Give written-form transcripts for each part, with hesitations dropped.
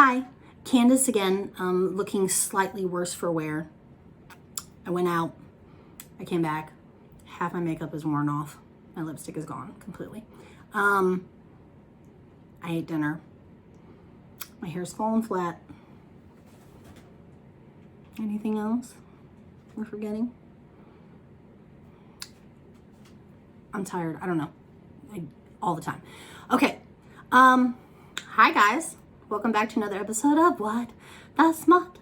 Hi, Candace again, looking slightly worse for wear. I went out, I came back, half my makeup is worn off, my lipstick is gone completely. I ate dinner, my hair's fallen flat. Anything else we're forgetting? I'm tired, I don't know, all the time. Okay, hi guys. Welcome back to another episode of What the Smut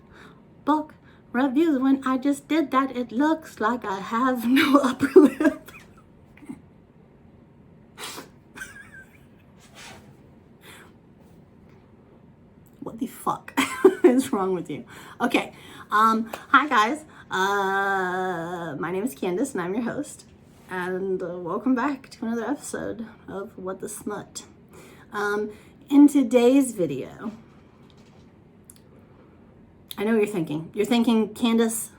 Book Reviews. When I just did that, it looks like I have no upper lip. What the fuck is wrong with you? Okay, hi guys. My name is Candace and I'm your host. And welcome back to another episode of What the Smut. In today's video, I know you're thinking, Candace,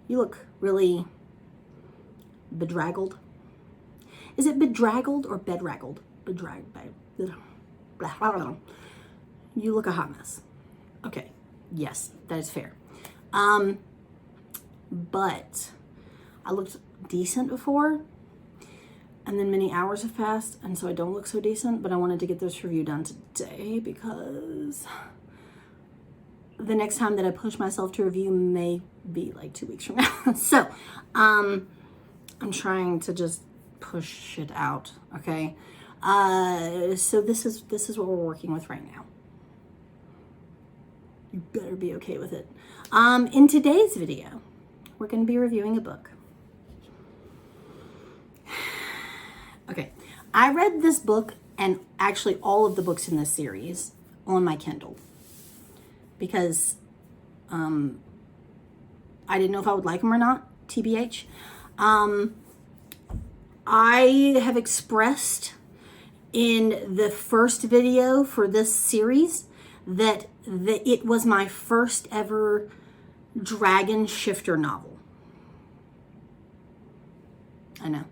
you look really bedraggled. Is it bedraggled or bedraggled? You look a hot mess. Okay, yes, that is fair. But I looked decent before, and then many hours have passed, and so I don't look so decent, but I wanted to get this review done today because the next time that I push myself to review may be like 2 weeks from now. So, I'm trying to just push it out, okay? So this is what we're working with right now. You better be okay with it. In today's video, we're going to be reviewing a book. Okay, I read this book and actually all of the books in this series on my Kindle because I didn't know if I would like them or not, TBH. I have expressed in the first video for this series that it was my first ever dragon shifter novel. I know.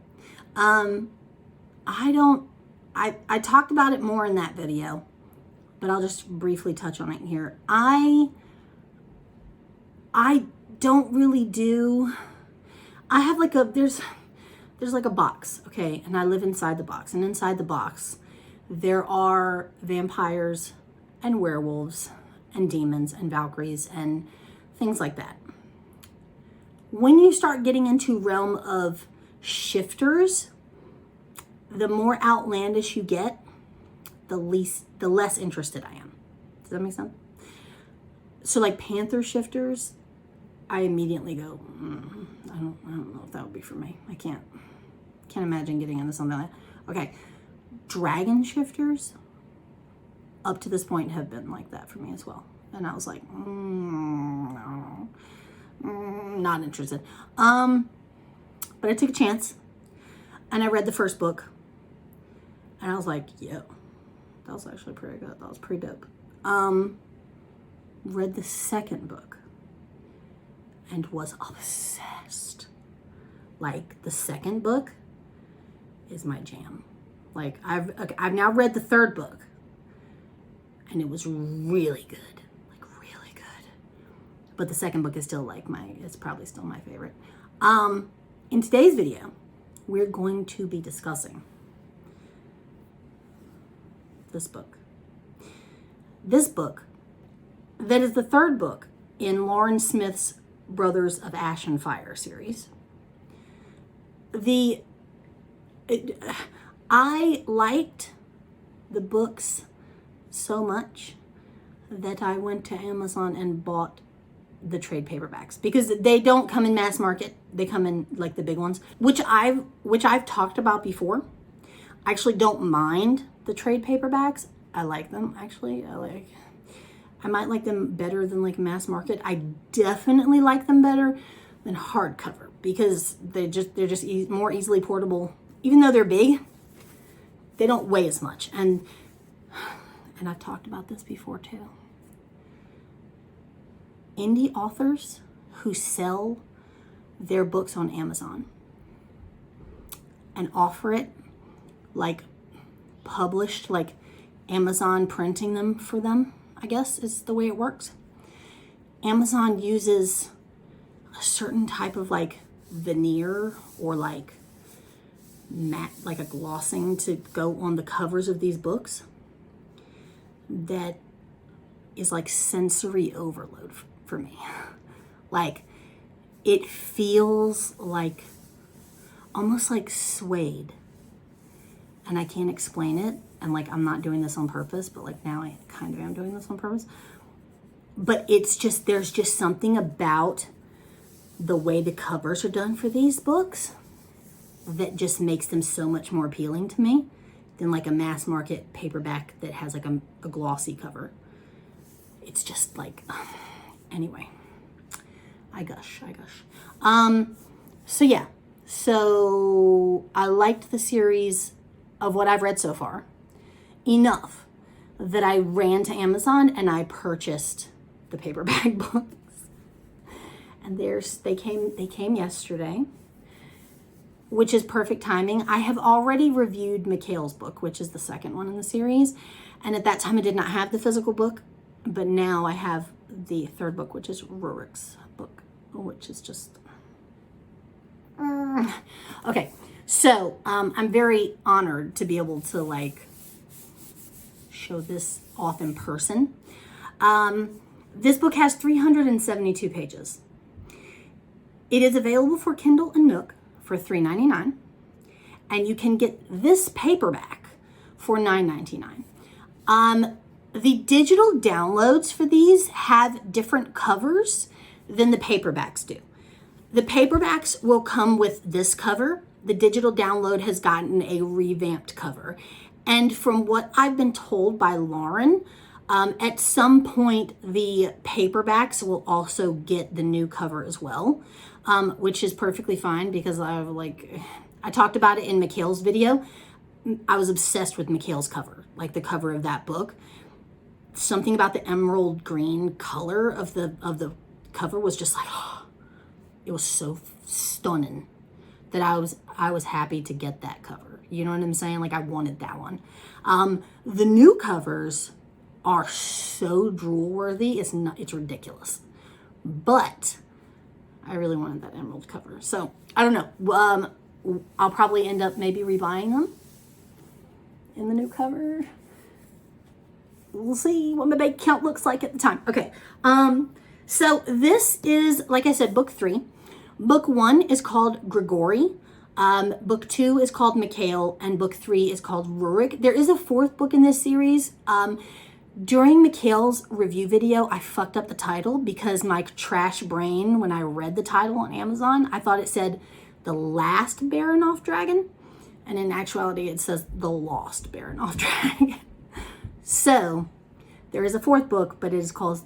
I talked about it more in that video, but I'll just briefly touch on it here. I don't really do, I have like there's like a box, okay? And I live inside the box, and inside the box, there are vampires and werewolves and demons and Valkyries and things like that. When you start getting into realm of shifters, the more outlandish you get, the less interested I am. Does that make sense? So like panther shifters, I immediately go, I don't know if that would be for me. I can't imagine getting into something like that. Okay, dragon shifters, up to this point, have been like that for me as well. And I was like, no, not interested. But I took a chance, and I read the first book. And I was like, yo, that was actually pretty good. That was pretty dope. Read the second book and was obsessed. Like, the second book is my jam. Like, I've now read the third book, and it was really good. Like, really good. But the second book is still like it's probably still my favorite. In today's video, we're going to be discussing this book. This book, that is the third book in Lauren Smith's Brothers of Ash and Fire series. I liked the books so much that I went to Amazon and bought the trade paperbacks because they don't come in mass market. They come in like the big ones, which I've talked about before. I actually don't mind the trade paperbacks. I like them, actually. I might like them better than like mass market. I definitely like them better than hardcover because they're just more easily portable. Even though they're big, they don't weigh as much. And I've talked about this before too. Indie authors who sell their books on Amazon and offer it like published, like Amazon printing them for them. I guess is the way it works. Amazon uses a certain type of like veneer or like matte, like a glossing to go on the covers of these books that is like sensory overload for me. Like it feels like almost like suede, and I can't explain it. And like, I'm not doing this on purpose, but like now I kind of am doing this on purpose. But it's just, there's just something about the way the covers are done for these books that just makes them so much more appealing to me than like a mass market paperback that has like a glossy cover. It's just like, anyway, I gush. So yeah, so I liked the series of what I've read so far enough that I ran to Amazon and I purchased the paperback books. And they came yesterday, which is perfect timing. I have already reviewed Mikhail's book, which is the second one in the series. And at that time I did not have the physical book, but now I have the third book, which is Rurik's book, which is just, okay. So I'm very honored to be able to like show this off in person. This book has 372 pages. It is available for Kindle and Nook for $3.99, and you can get this paperback for $9.99. The digital downloads for these have different covers than the paperbacks do. The paperbacks will come with this cover. The digital download has gotten a revamped cover. And from what I've been told by Lauren, at some point the paperbacks will also get the new cover as well, which is perfectly fine because I talked about it in Mikhail's video. I was obsessed with Mikhail's cover, like the cover of that book. Something about the emerald green color of the cover was just like, oh, it was so stunning that I was happy to get that cover. You know what I'm saying? Like I wanted that one. The new covers are so drool worthy. It's ridiculous. But I really wanted that emerald cover. So I don't know. I'll probably end up maybe rebuying them in the new cover. We'll see what my bank account looks like at the time. Okay. So this is, like I said, book 3. Book 1 is called Grigori. Book 2 is called Mikhail, and book 3 is called Rurik. There is a 4th book in this series. During Mikhail's review video, I fucked up the title because my trash brain, when I read the title on Amazon, I thought it said The Last Baronoff Dragon. And in actuality, it says The Lost Baronoff Dragon. So there is a 4th book, but it is called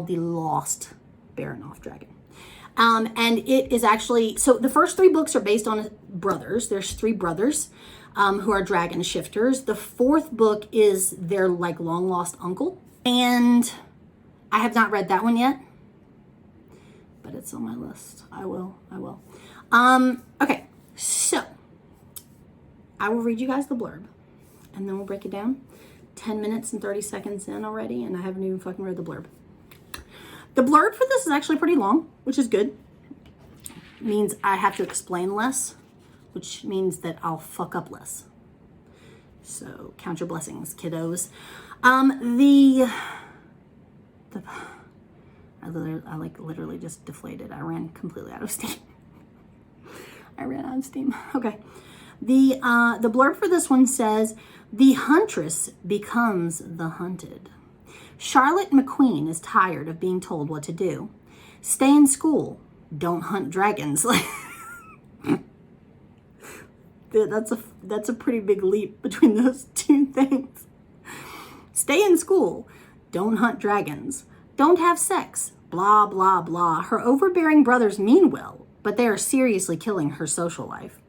The Lost Baronoff Dragon. And it is actually, so the first 3 books are based on brothers. There's 3 brothers who are dragon shifters. The 4th book is their like long lost uncle. And I have not read that one yet, but it's on my list. I will. Okay, so I will read you guys the blurb and then we'll break it down. 10 minutes and 30 seconds in already, and I haven't even fucking read the blurb. The blurb for this is actually pretty long, which is good. It means I have to explain less, which means that I'll fuck up less. So count your blessings, kiddos. I literally just deflated. I ran completely out of steam. Okay. The blurb for this one says, the Huntress becomes the hunted. Charlotte McQueen is tired of being told what to do. Stay in school. Don't hunt dragons. That's a pretty big leap between those 2 things. Stay in school. Don't hunt dragons. Don't have sex. Blah, blah, blah. Her overbearing brothers mean well, but they are seriously killing her social life.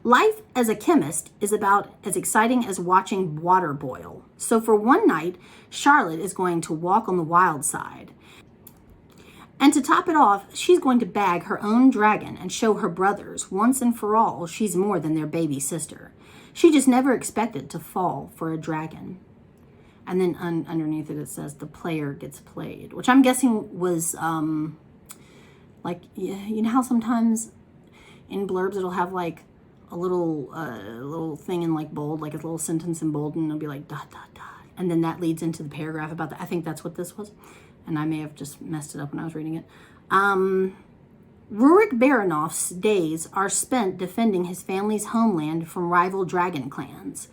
Life as a chemist is about as exciting as watching water boil. So for one night, Charlotte is going to walk on the wild side. And to top it off, she's going to bag her own dragon and show her brothers once and for all she's more than their baby sister. She just never expected to fall for a dragon. And then underneath it says the player gets played, which I'm guessing was like, you know how sometimes in blurbs it'll have like a little thing in like bold, like a little sentence in bold, and it'll be like dot dot dot, and then that leads into the paragraph about that. I think that's what this was, and I may have just messed it up when I was reading it. Rurik Baranov's days are spent defending his family's homeland from rival dragon clans.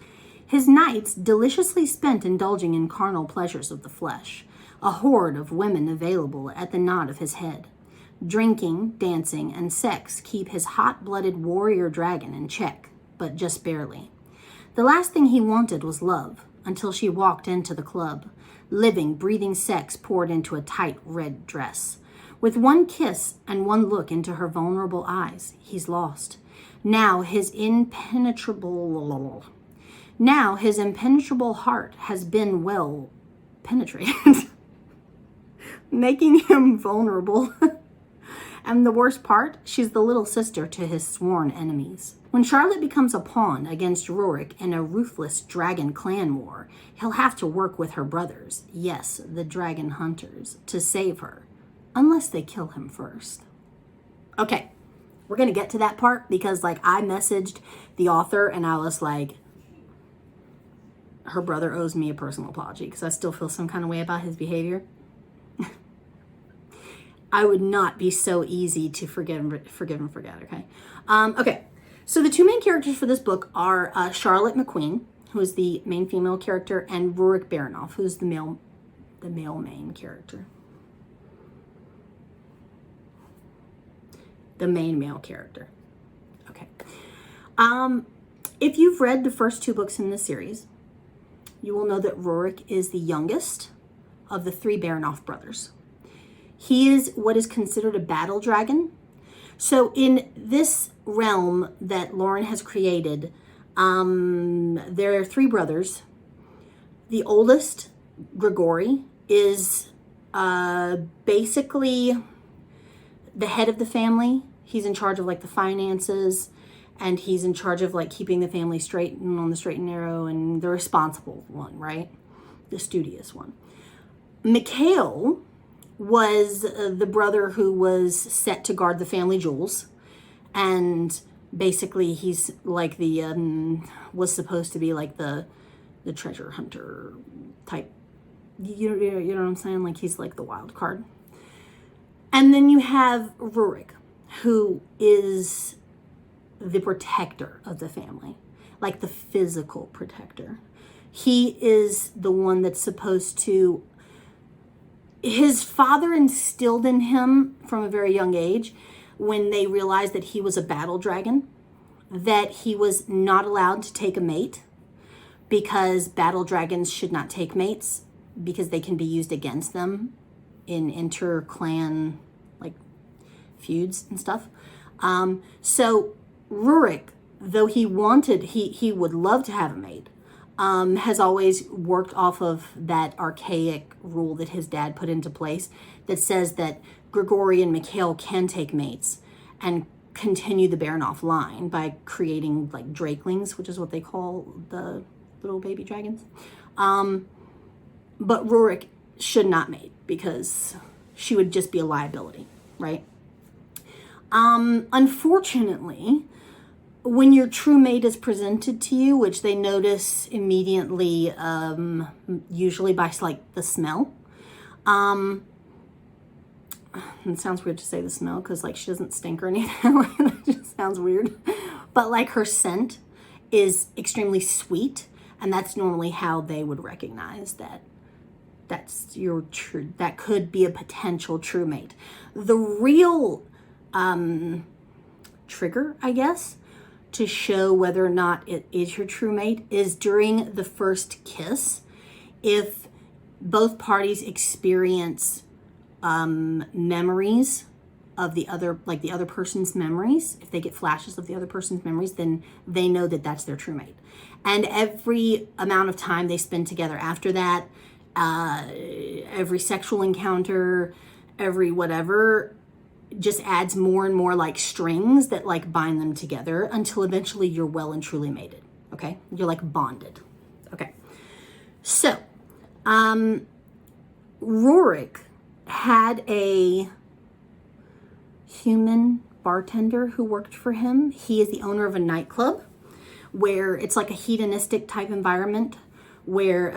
His nights deliciously spent indulging in carnal pleasures of the flesh, a horde of women available at the nod of his head. Drinking, dancing, and sex keep his hot-blooded warrior dragon in check, but just barely. The last thing he wanted was love, until she walked into the club. Living, breathing sex poured into a tight red dress. With one kiss and one look into her vulnerable eyes, he's lost. Now his impenetrable heart has been well penetrated, making him vulnerable. And the worst part, she's the little sister to his sworn enemies. When Charlotte becomes a pawn against Rurik in a ruthless dragon clan war, he'll have to work with her brothers, yes, the dragon hunters, to save her, unless they kill him first. Okay, we're gonna get to that part because like I messaged the author and I was like, her brother owes me a personal apology because I still feel some kind of way about his behavior. I would not be so easy to forgive and forget, okay? Okay, so the two main characters for this book are Charlotte McQueen, who is the main female character, and Rurik Baranov, who's the male main character. The main male character. Okay. If you've read the first two books in this series, you will know that Rurik is the youngest of the three Baranov brothers. He is what is considered a battle dragon. So in this realm that Lauren has created, there are three brothers. The oldest, Grigori, is basically the head of the family. He's in charge of like the finances, and he's in charge of like keeping the family straight and on the straight and narrow, and the responsible one, right? The studious one. Mikhail was the brother who was set to guard the family jewels, and basically he's like the was supposed to be like the treasure hunter type. You know what I'm saying? Like he's like the wild card. And then you have Rurik, who is the protector of the family, like the physical protector. He is the one that's supposed to. His father instilled in him from a very young age, when they realized that he was a battle dragon, that he was not allowed to take a mate because battle dragons should not take mates because they can be used against them in inter-clan like feuds and stuff. So Rurik, though he would love to have a mate, has always worked off of that archaic rule that his dad put into place that says that Grigori and Mikhail can take mates and continue the Baranov line by creating like drakelings, which is what they call the little baby dragons. But Rurik should not mate because she would just be a liability, right? Unfortunately, when your true mate is presented to you, which they notice immediately, usually by like the smell. It sounds weird to say the smell because like she doesn't stink or anything. That just sounds weird. But like her scent is extremely sweet, and that's normally how they would recognize that that's your true. That could be a potential true mate. The real trigger, I guess, to show whether or not it is your true mate is during the first kiss. If both parties experience memories of the other, like the other person's memories, if they get flashes of the other person's memories, then they know that that's their true mate. And every amount of time they spend together after that, every sexual encounter, every whatever, just adds more and more like strings that like bind them together until eventually you're well and truly mated. Okay, you're like bonded. Okay, so Rurik had a human bartender who worked for him. He is the owner of a nightclub where it's like a hedonistic type environment where,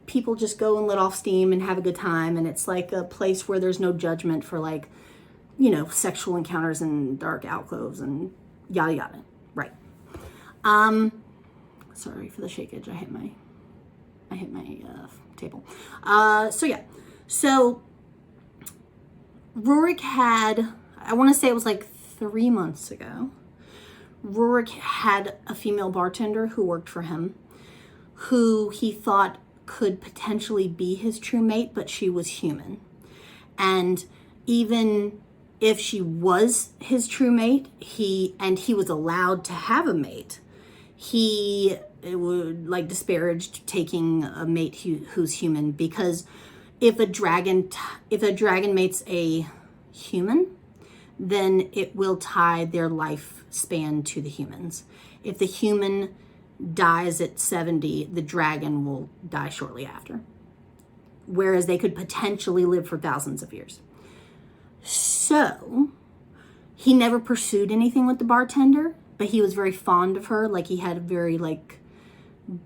people just go and let off steam and have a good time. And it's like a place where there's no judgment for like, sexual encounters and dark alcoves and yada yada. Right. Sorry for the shakeage. I hit my table. So Rurik had, I want to say it was like 3 months ago, Rurik had a female bartender who worked for him, who he thought could potentially be his true mate, but she was human. And even if she was his true mate, he was allowed to have a mate, he would like disparaged taking a mate who's human, because if a dragon mates a human, then it will tie their lifespan to the humans. If the human dies at 70, the dragon will die shortly after. Whereas they could potentially live for thousands of years. So he never pursued anything with the bartender, but he was very fond of her. Like he had a very like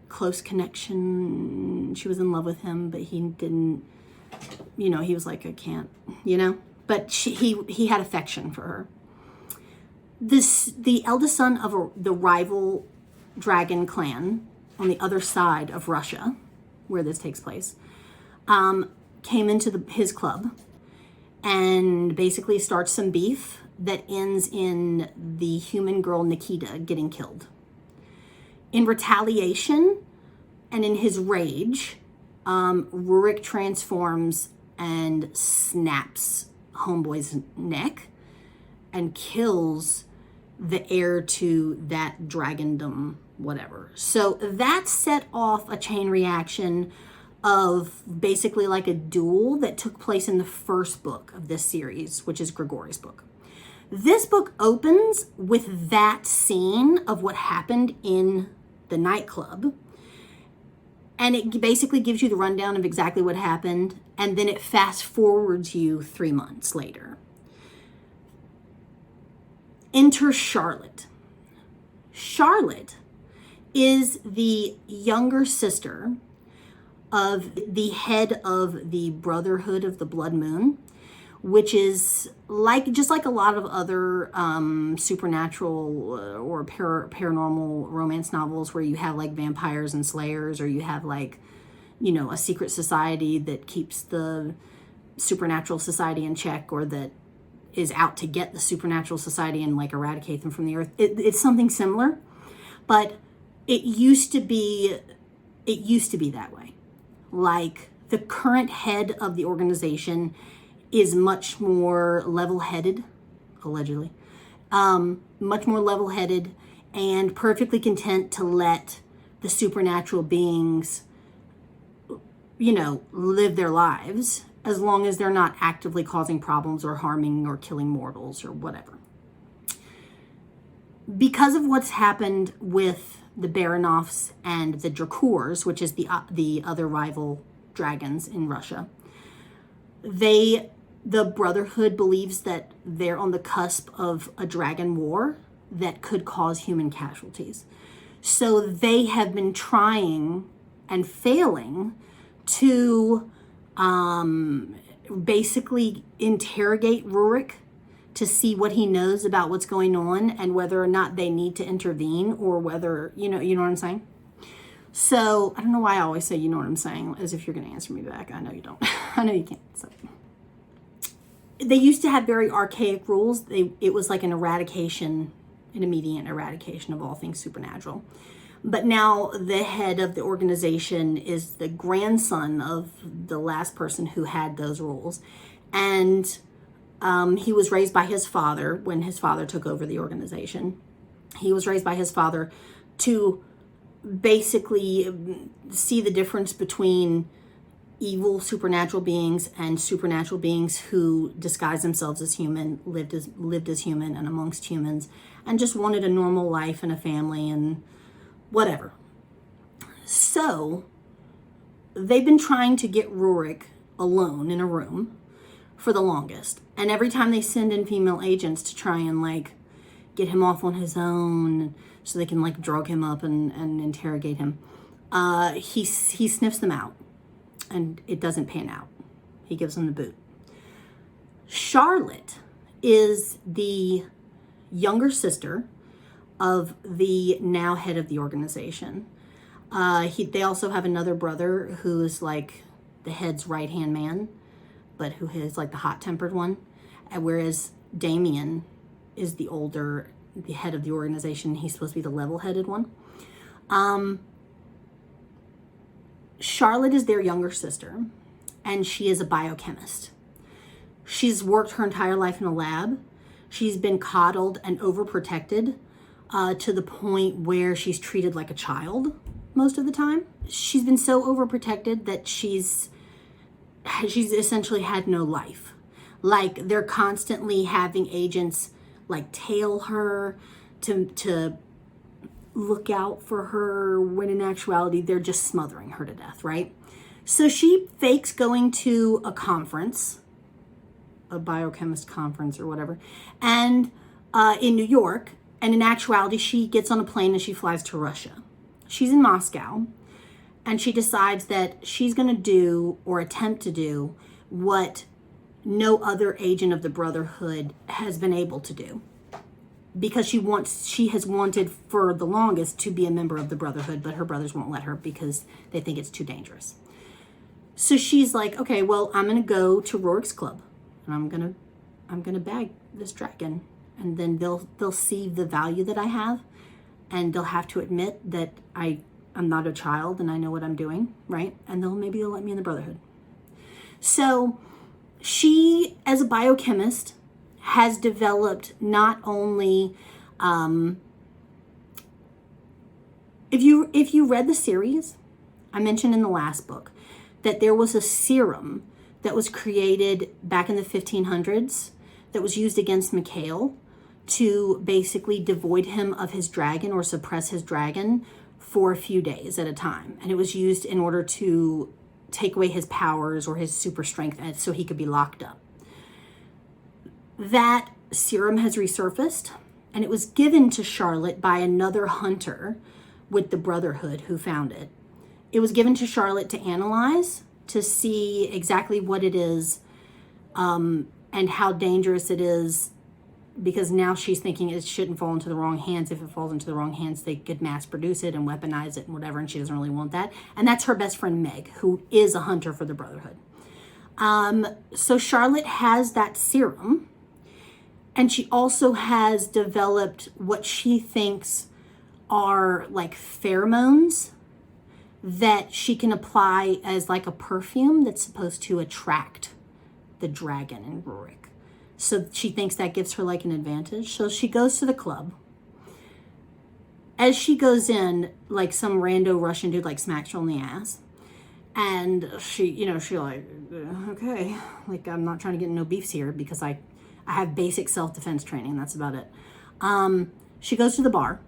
close connection. She was in love with him, but he didn't, he was like, I can't, but he had affection for her. The eldest son of the rival dragon clan on the other side of Russia, where this takes place, came into his club and basically starts some beef that ends in the human girl Nikita getting killed. In retaliation and in his rage, Rurik transforms and snaps Homeboy's neck and kills the heir to that dragondom, whatever. So that set off a chain reaction of basically like a duel that took place in the first book of this series, which is Grigori's book. This book opens with that scene of what happened in the nightclub. And it basically gives you the rundown of exactly what happened. And then it fast forwards you 3 months later. Enter Charlotte. Charlotte is the younger sister of the head of the Brotherhood of the Blood Moon, which is just like a lot of other supernatural or paranormal romance novels where you have like vampires and slayers, or you have like, a secret society that keeps the supernatural society in check, or that is out to get the supernatural society and like eradicate them from the earth. It's something similar, but it used to be that way. Like the current head of the organization is much more level-headed, allegedly, much more level-headed and perfectly content to let the supernatural beings, live their lives as long as they're not actively causing problems or harming or killing mortals or whatever. Because of what's happened with the Baronoffs and the Drakurs, which is the other rival dragons in Russia, the Brotherhood believes that they're on the cusp of a dragon war that could cause human casualties. So they have been trying and failing to basically interrogate Rurik to see what he knows about what's going on and whether or not they need to intervene, or whether, you know what I'm saying? So I don't know why I always say, you know what I'm saying, as if you're going to answer me back. I know you don't. I know you can't. So. They used to have very archaic rules. It was like an immediate eradication of all things supernatural. But now the head of the organization is the grandson of the last person who had those rules. And he was raised by his father when his father took over the organization. He was raised by his father to basically see the difference between evil supernatural beings and supernatural beings who disguise themselves as human, lived as human and amongst humans, and just wanted a normal life and a family and whatever. So they've been trying to get Rurik alone in a room for the longest. And every time they send in female agents to try and like get him off on his own so they can like drug him up and interrogate him, he sniffs them out and it doesn't pan out. He gives them the boot. Charlotte is the younger sister of the now head of the organization. They also have another brother who is like the head's right-hand man, but who is like the hot-tempered one. And whereas Damien is the head of the organization. He's supposed to be the level-headed one. Charlotte is their younger sister, and she is a biochemist. She's worked her entire life in a lab. She's been coddled and overprotected to the point where she's treated like a child most of the time. She's been so overprotected that she's essentially had no life. Like, they're constantly having agents like tail her to look out for her, when in actuality they're just smothering her to death, right? So she fakes going to a conference, a biochemist conference or whatever, and in New York, and in actuality she gets on a plane and she flies to Russia. She's in Moscow, and she decides that she's going to do, or attempt to do, what no other agent of the Brotherhood has been able to do. Because she has wanted for the longest to be a member of the Brotherhood, but her brothers won't let her because they think it's too dangerous. So she's like, okay, well, I'm going to go to Rorik's club, and I'm going to bag this dragon, and then they'll see the value that I have, and they'll have to admit that I'm not a child and I know what I'm doing, right? And maybe they'll let me in the Brotherhood. So she, as a biochemist, has developed not only, if you read the series, I mentioned in the last book that there was a serum that was created back in the 1500s that was used against Mikhail to basically devoid him of his dragon or suppress his dragon for a few days at a time. And it was used in order to take away his powers or his super strength so he could be locked up. That serum has resurfaced, and it was given to Charlotte by another hunter with the Brotherhood who found it. It was given to Charlotte to analyze, to see exactly what it is, and how dangerous it is, because now she's thinking it shouldn't fall into the wrong hands. If it falls into the wrong hands, they could mass produce it and weaponize it and whatever, and she doesn't really want that. And that's her best friend Meg, who is a hunter for the Brotherhood. So Charlotte has that serum, and she also has developed what she thinks are like pheromones that she can apply as like a perfume that's supposed to attract the dragon in Rurik. So she thinks that gives her like an advantage. So she goes to the club. As she goes in, like some rando Russian dude like smacks her on the ass. And she like, okay, like I'm not trying to get in no beefs here because I have basic self-defense training. That's about it. She goes to the bar.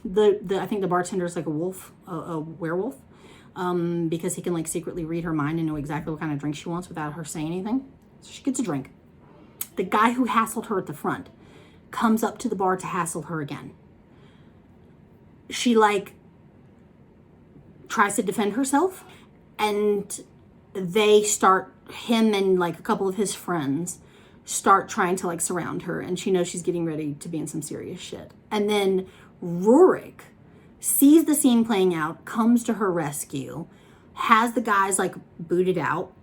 I think the bartender is like a werewolf, because he can like secretly read her mind and know exactly what kind of drink she wants without her saying anything. So she gets a drink. The guy who hassled her at the front comes up to the bar to hassle her again. She like tries to defend herself, and him and like a couple of his friends start trying to like surround her, and she knows she's getting ready to be in some serious shit. And then Rurik sees the scene playing out, comes to her rescue, has the guys like booted out.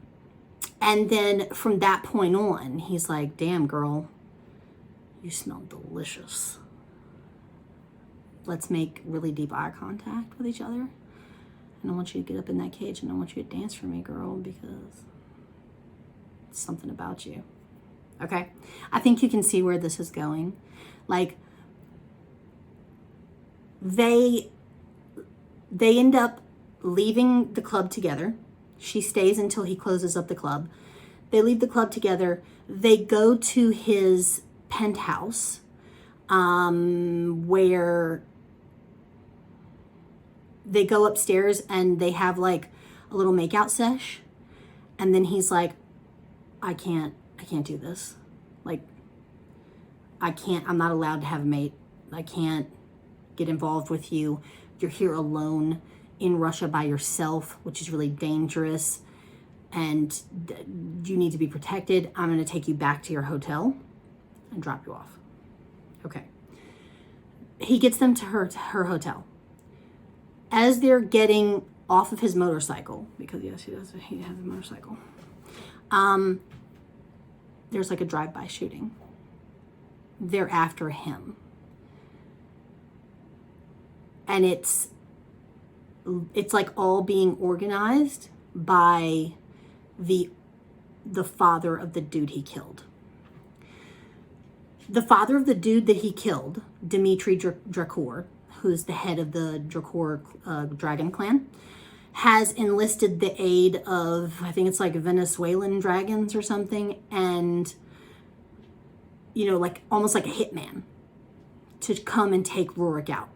And then from that point on, he's like, damn, girl, you smell delicious. Let's make really deep eye contact with each other. And I want you to get up in that cage, and I want you to dance for me, girl, because it's something about you. Okay? I think you can see where this is going. Like, they end up leaving the club together. She stays until he closes up the club. They leave the club together. They go to his penthouse, where they go upstairs and they have like a little makeout sesh. And then he's like, I can't do this. Like, I'm not allowed to have a mate. I can't get involved with you. You're here alone in Russia by yourself, which is really dangerous. And you need to be protected. I'm going to take you back to your hotel and drop you off. Okay. He gets them to her hotel. As they're getting off of his motorcycle, because yes, he has a motorcycle, there's like a drive-by shooting. They're after him. And it's like all being organized by the father of the dude he killed. The father of the dude that he killed, Dmitry Drakor, who's the head of the Drakor dragon clan, has enlisted the aid of, I think it's like Venezuelan dragons or something, and, you know, like almost like a hitman to come and take Rurik out.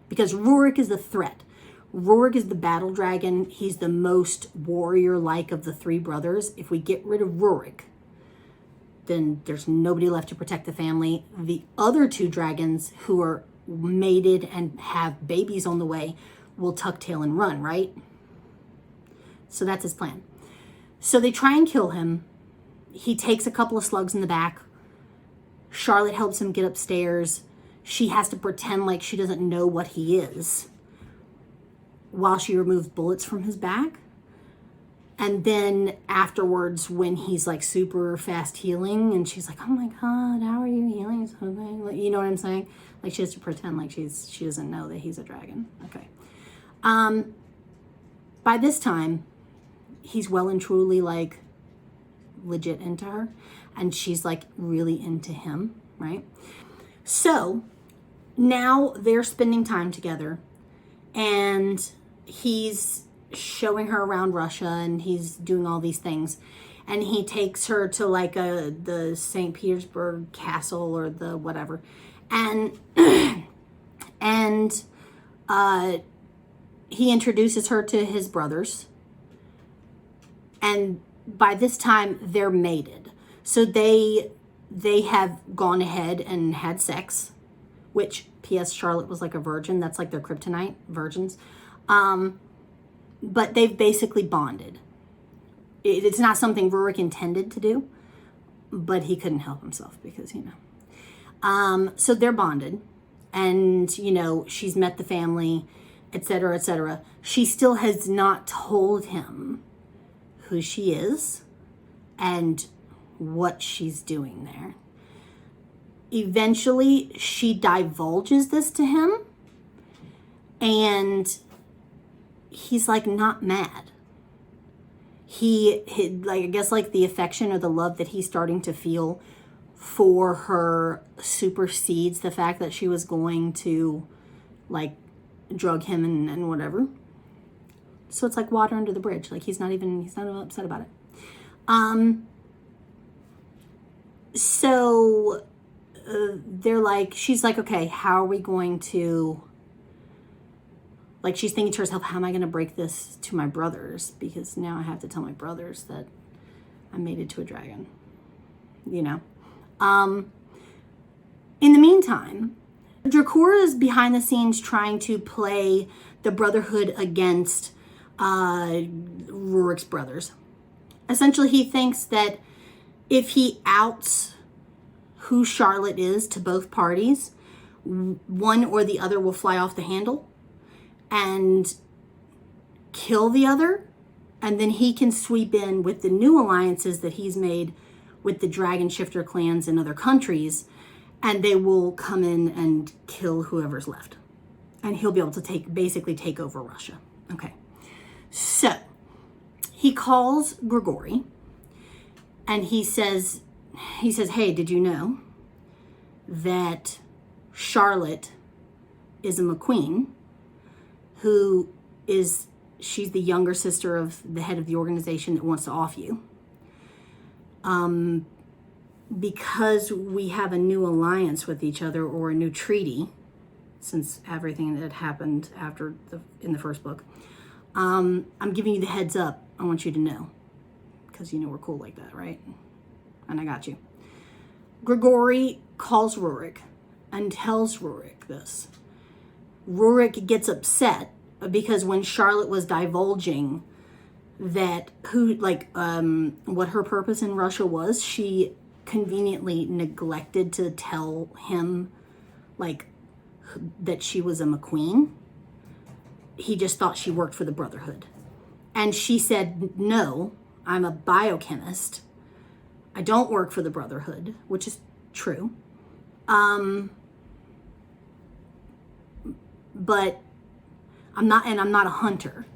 Because Rurik is the threat. Rurik is the battle dragon. He's the most warrior-like of the three brothers. If we get rid of Rurik, then there's nobody left to protect the family. The other two dragons who are mated and have babies on the way will tuck tail and run, right? So that's his plan. So they try and kill him. He takes a couple of slugs in the back. Charlotte helps him get upstairs. She has to pretend like she doesn't know what he is while she removes bullets from his back. And then afterwards, when he's like super fast healing, and she's like, oh my God, how are you healing something? Like, you know what I'm saying? Like, she has to pretend like she doesn't know that he's a dragon. Okay. By this time, he's well and truly like legit into her, and she's like really into him, right? So now they're spending time together, and he's showing her around Russia, and he's doing all these things, and he takes her to like the St. Petersburg castle or the whatever, and he introduces her to his brothers, and by this time they're mated, so they have gone ahead and had sex, which P.S. Charlotte was like a virgin. That's like their kryptonite, virgins. But they've basically bonded. It's not something Rurik intended to do, but he couldn't help himself because, you know. So they're bonded, and, you know, she's met the family, etc., etc. She still has not told him who she is and what she's doing there. Eventually, she divulges this to him, and he's like not mad. He like, I guess like the affection or the love that he's starting to feel for her supersedes the fact that she was going to like drug him and whatever. So it's like water under the bridge. Like he's not upset about it. So they're like, she's like, okay, how are we going to, like, she's thinking to herself, how am I going to break this to my brothers? Because now I have to tell my brothers that I'm mated to a dragon, you know? In the meantime, Drakor is behind the scenes trying to play the Brotherhood against Rurik's brothers. Essentially, he thinks that if he outs who Charlotte is to both parties, one or the other will fly off the handle and kill the other, and then he can sweep in with the new alliances that he's made with the dragon shifter clans in other countries, and they will come in and kill whoever's left, and he'll be able to basically take over Russia. Okay, so he calls Grigory, and he says, hey, did you know that Charlotte is a McQueen, she's the younger sister of the head of the organization that wants to off you. Because we have a new alliance with each other, or a new treaty, since everything that happened in the first book, I'm giving you the heads up. I want you to know. Because we're cool like that, right? And I got you. Grigori calls Rurik and tells Rurik this. Rurik gets upset because when Charlotte was divulging that what her purpose in Russia was, she conveniently neglected to tell him that she was a McQueen. He just thought she worked for the Brotherhood. And she said, no, I'm a biochemist. I don't work for the Brotherhood, which is true. But I'm not a hunter.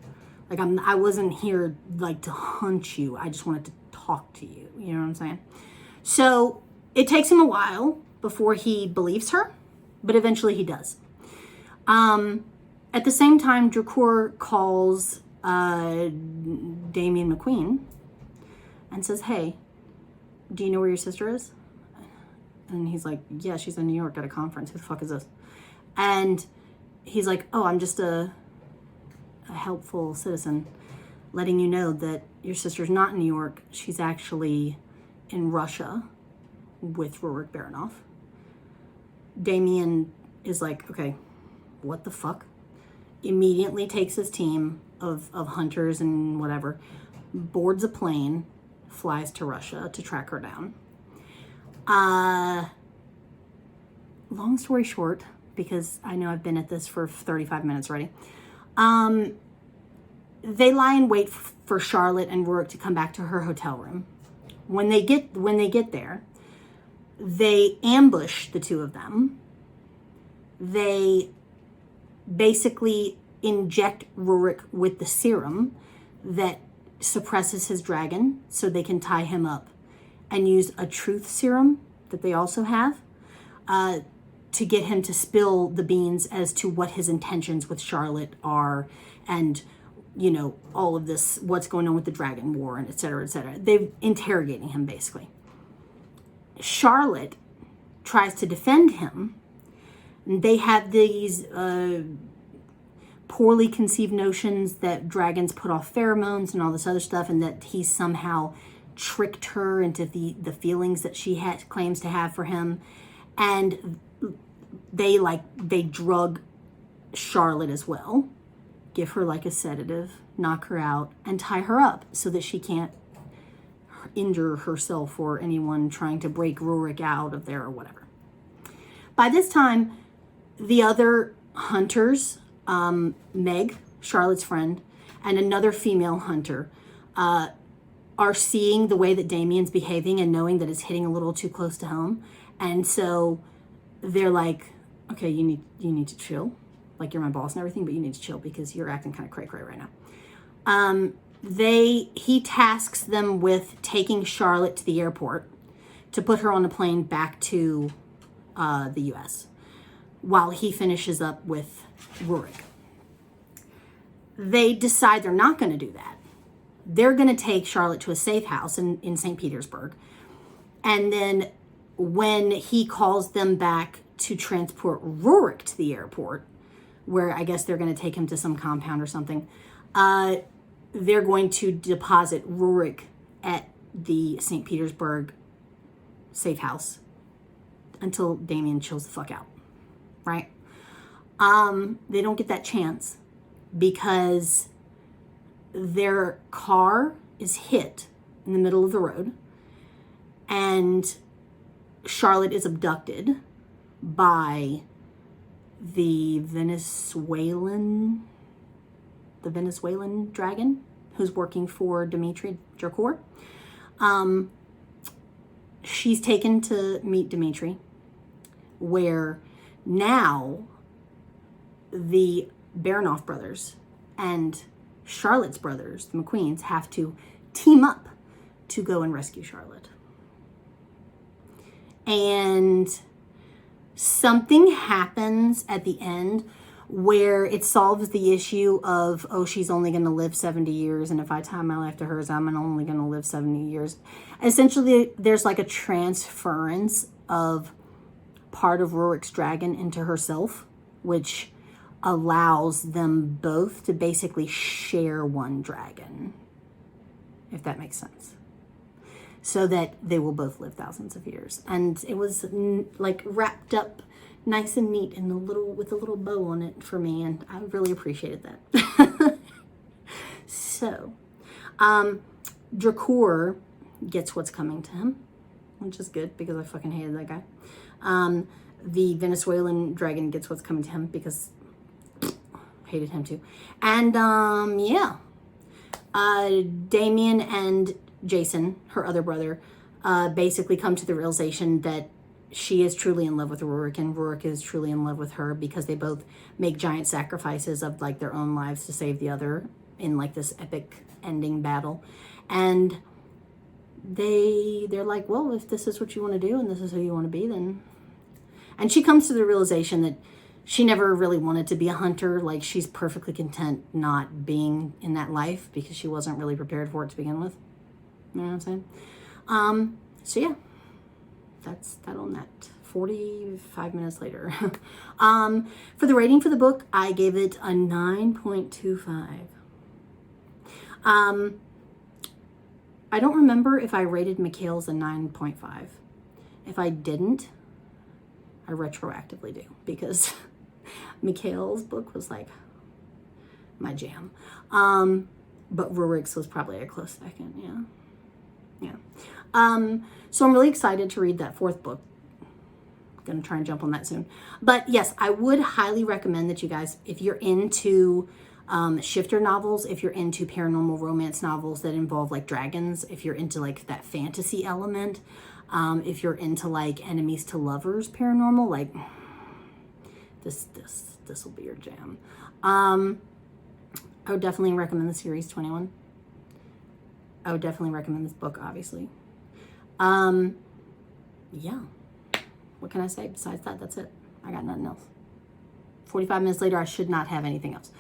I wasn't here to hunt you. I just wanted to talk to you. You know what I'm saying? So it takes him a while before he believes her, but eventually he does. At the same time, Drucour calls Damien McQueen and says, hey, do you know where your sister is? And he's like, yeah, she's in New York at a conference. Who the fuck is this? And he's like, oh, I'm just a helpful citizen letting you know that your sister's not in New York. She's actually in Russia with Rurik Baronoff. Damien is like, okay, what the fuck? Immediately takes his team of hunters and whatever, boards a plane, flies to Russia to track her down. Long story short, because I know I've been at this for 35 minutes already, they lie in wait for Charlotte and Rurik to come back to her hotel room. When they get there, they ambush the two of them. They basically inject Rurik with the serum that suppresses his dragon so they can tie him up, and use a truth serum that they also have to get him to spill the beans as to what his intentions with Charlotte are, and all of this, what's going on with the dragon war, and et cetera, et cetera. They're interrogating him basically. Charlotte tries to defend him. They have these poorly conceived notions that dragons put off pheromones and all this other stuff, and that he somehow tricked her into the feelings that she claims to have for him. And they drug Charlotte as well, give her a sedative, knock her out, and tie her up so that she can't injure herself or anyone trying to break Rurik out of there or whatever. By this time, the other hunters, Meg, Charlotte's friend, and another female hunter, are seeing the way that Damien's behaving and knowing that it's hitting a little too close to home. And so they're like, okay, you need to chill. You're my boss and everything, but you need to chill because you're acting kind of cray-cray right now. He tasks them with taking Charlotte to the airport to put her on a plane back to the U.S. while he finishes up with Rurik. They decide they're not going to do that. They're going to take Charlotte to a safe house in St. Petersburg. And then when he calls them back to transport Rurik to the airport, where I guess they're going to take him to some compound or something, they're going to deposit Rurik at the St. Petersburg safe house until Damien chills the fuck out, right? They don't get that chance because their car is hit in the middle of the road, and Charlotte is abducted by the Venezuelan dragon who's working for Dmitry Drucour. She's taken to meet Dmitry, where now the Baronoff brothers and Charlotte's brothers, the McQueens, have to team up to go and rescue Charlotte. And something happens at the end where it solves the issue of, oh, she's only going to live 70 years, and if I tie my life to hers, I'm only going to live 70 years. Essentially, there's a transference of part of Rurik's dragon into herself, which allows them both to basically share one dragon, if that makes sense, so that they will both live thousands of years. And it was like wrapped up nice and neat in with a little bow on it for me, and I really appreciated that. So Drakor gets what's coming to him, which is good because I fucking hated that guy. The Venezuelan dragon gets what's coming to him because hated him too. And yeah, Damien and Jason, her other brother, basically come to the realization that she is truly in love with Rurik, and Rurik is truly in love with her, because they both make giant sacrifices of like their own lives to save the other in like this epic ending battle. And they're like, well, if this is what you want to do and this is who you want to be, then... And she comes to the realization that she never really wanted to be a hunter. Like, she's perfectly content not being in that life because she wasn't really prepared for it to begin with. You know what I'm saying? So yeah, that's that on that. 45 minutes later. For the rating for the book, I gave it a 9.25. I don't remember if I rated Mikhail's a 9.5. If I didn't, I retroactively do, because Mikhail's book was like my jam. But Rurik's was probably a close second, yeah. So I'm really excited to read that fourth book. Gonna try and jump on that soon. But yes, I would highly recommend that you guys, if you're into shifter novels, if you're into paranormal romance novels that involve like dragons, if you're into like that fantasy element, if you're into like enemies to lovers paranormal, like this will be your jam. I would definitely recommend the series 21. I would definitely recommend this book, obviously. Yeah. What can I say besides that? That's it. I got nothing else. 45 minutes later, I should not have anything else.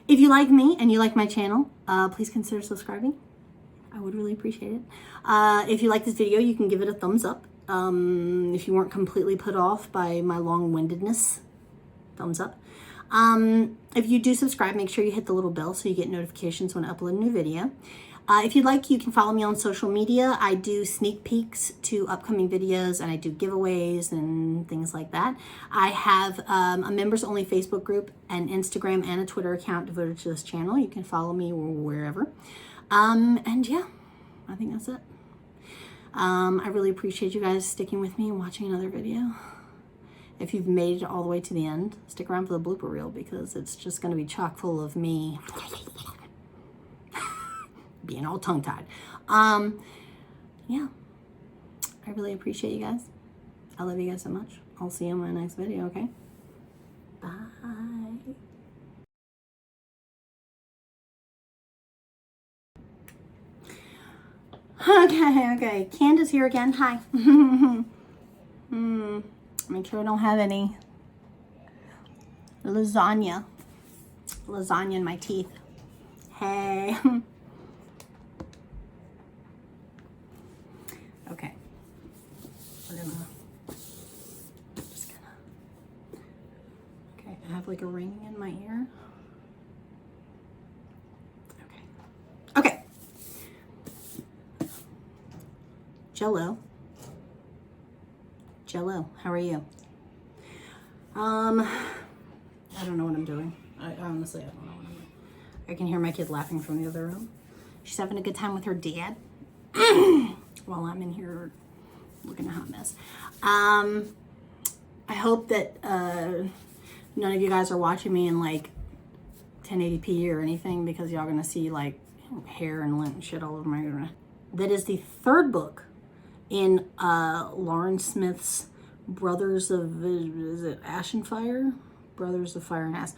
If you like me and you like my channel, please consider subscribing. I would really appreciate it. If you like this video, you can give it a thumbs up. If you weren't completely put off by my long-windedness, thumbs up. If you do subscribe, make sure you hit the little bell so you get notifications when I upload a new video. If you'd like, you can follow me on social media. I do sneak peeks to upcoming videos, and I do giveaways and things like that. I have a members-only Facebook group, an Instagram, and a Twitter account devoted to this channel. You can follow me wherever. And yeah, I think that's it. I really appreciate you guys sticking with me and watching another video. If you've made it all the way to the end, stick around for the blooper reel, because it's just going to be chock full of me being all tongue-tied. Yeah, I really appreciate you guys. I love you guys so much. I'll see you in my next video, okay? Bye. Okay. Candace here again. Hi. Make sure I don't have any lasagna in my teeth. Hey. Okay. Okay, I have like a ring in my ear. Okay. Jello, how are you? I don't know what I'm doing. I honestly don't know what I'm doing. I can hear my kid laughing from the other room. She's having a good time with her dad while I'm in here looking a hot mess. I hope that none of you guys are watching me in like 1080p or anything, because y'all gonna see like hair and lint and shit all over my internet. That is the third book in Lauren Smith's Brothers of, is it Ash and Fire? Brothers of Fire and Ass.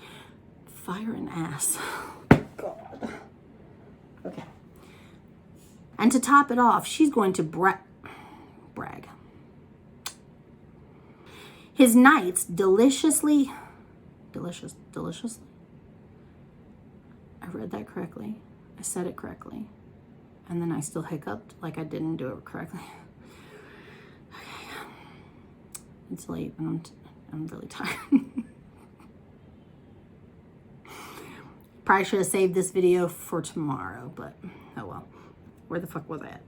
Fire and Ass. God. Okay. And to top it off, she's going to brag. His nights deliciously. I read that correctly. I said it correctly. And then I still hiccuped like I didn't do it correctly. Okay. It's late and I'm really tired. Probably should have saved this video for tomorrow, but oh well. Where the fuck was I at?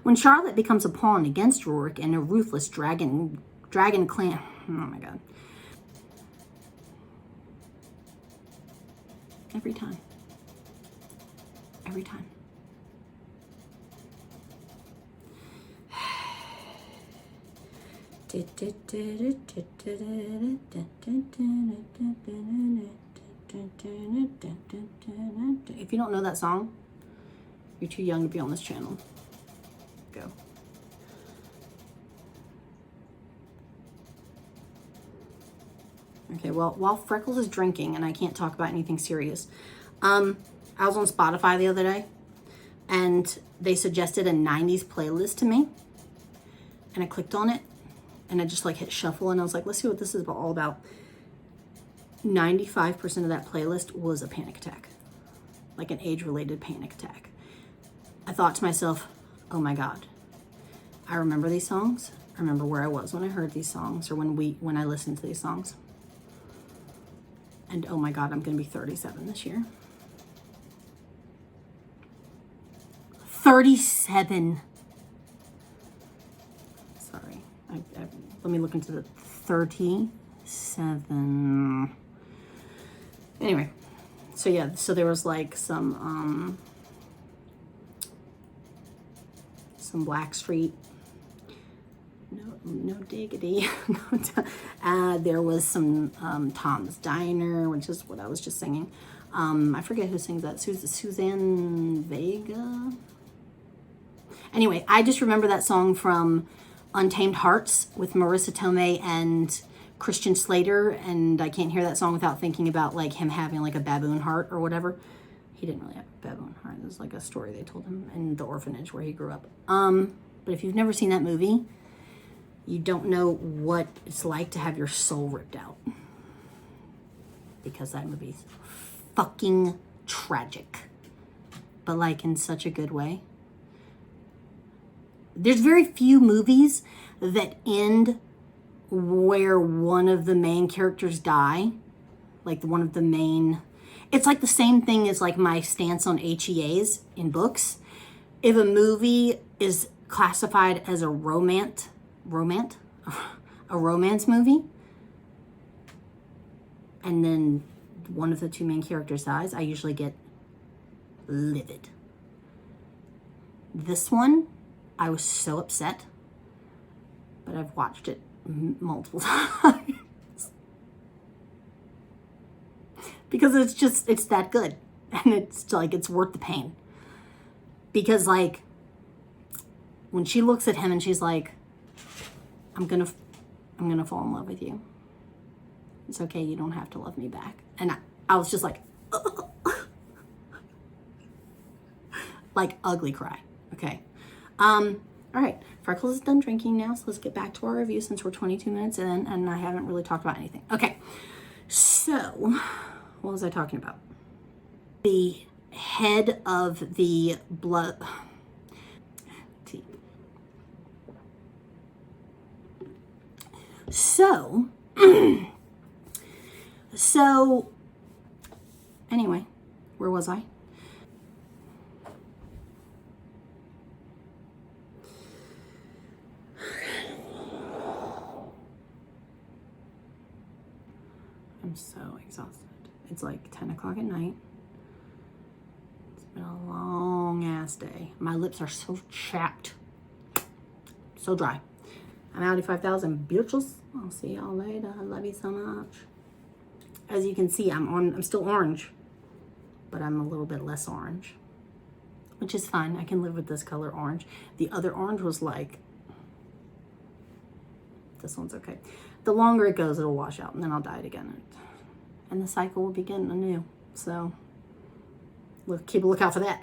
When Charlotte becomes a pawn against Rurik and a ruthless dragon clan. Oh my god. Every time. Every time. If you don't know that song, you're too young to be on this channel. Go. Okay, well, while Freckles is drinking and I can't talk about anything serious, I was on Spotify the other day and they suggested a 90s playlist to me. And I clicked on it and I just like hit shuffle and I was like, let's see what this is all about. 95% of that playlist was a panic attack, like an age-related panic attack. I thought to myself, oh my God, I remember these songs. I remember where I was when I heard these songs or when I listened to these songs. And oh my God, I'm gonna be 37 this year. 37. Sorry, let me look into the 37. Anyway, so yeah, so there was like some Blackstreet, no diggity. There was some Tom's Diner, which is what I was just singing. I forget who sings that. Suzanne Vega. Anyway, I just remember that song from Untamed Hearts with Marissa Tomei and Christian Slater, and I can't hear that song without thinking about like him having like a baboon heart or whatever. He didn't really have a baboon heart. It was like a story they told him in the orphanage where he grew up. But if you've never seen that movie, you don't know what it's like to have your soul ripped out. Because that movie's fucking tragic. But like in such a good way. There's very few movies that end where one of the main characters die. Like one of the main... It's like the same thing as like my stance on HEAs in books. If a movie is classified as a romance movie, and then one of the two main characters dies, I usually get livid. This one, I was so upset, but I've watched it multiple times. Because it's that good. And it's like, it's worth the pain. Because like, when she looks at him and she's like, I'm gonna fall in love with you. It's okay, you don't have to love me back. And I was just like, like ugly cry. Okay. All right, Freckles is done drinking now, so let's get back to our review since we're 22 minutes in and I haven't really talked about anything. Okay, so what was I talking about? The head of the blood... So, anyway, where was I? I'm so exhausted. It's like 10 o'clock at night. It's been a long ass day. My lips are so chapped. So dry. I'm Audi 5000 bitches. I'll see y'all later. I love you so much. As you can see, I'm still orange, but I'm a little bit less orange, which is fine. I can live with this color orange. The other orange was like, this one's okay. The longer it goes, it'll wash out and then I'll dye it again. And the cycle will begin anew. So keep a lookout for that.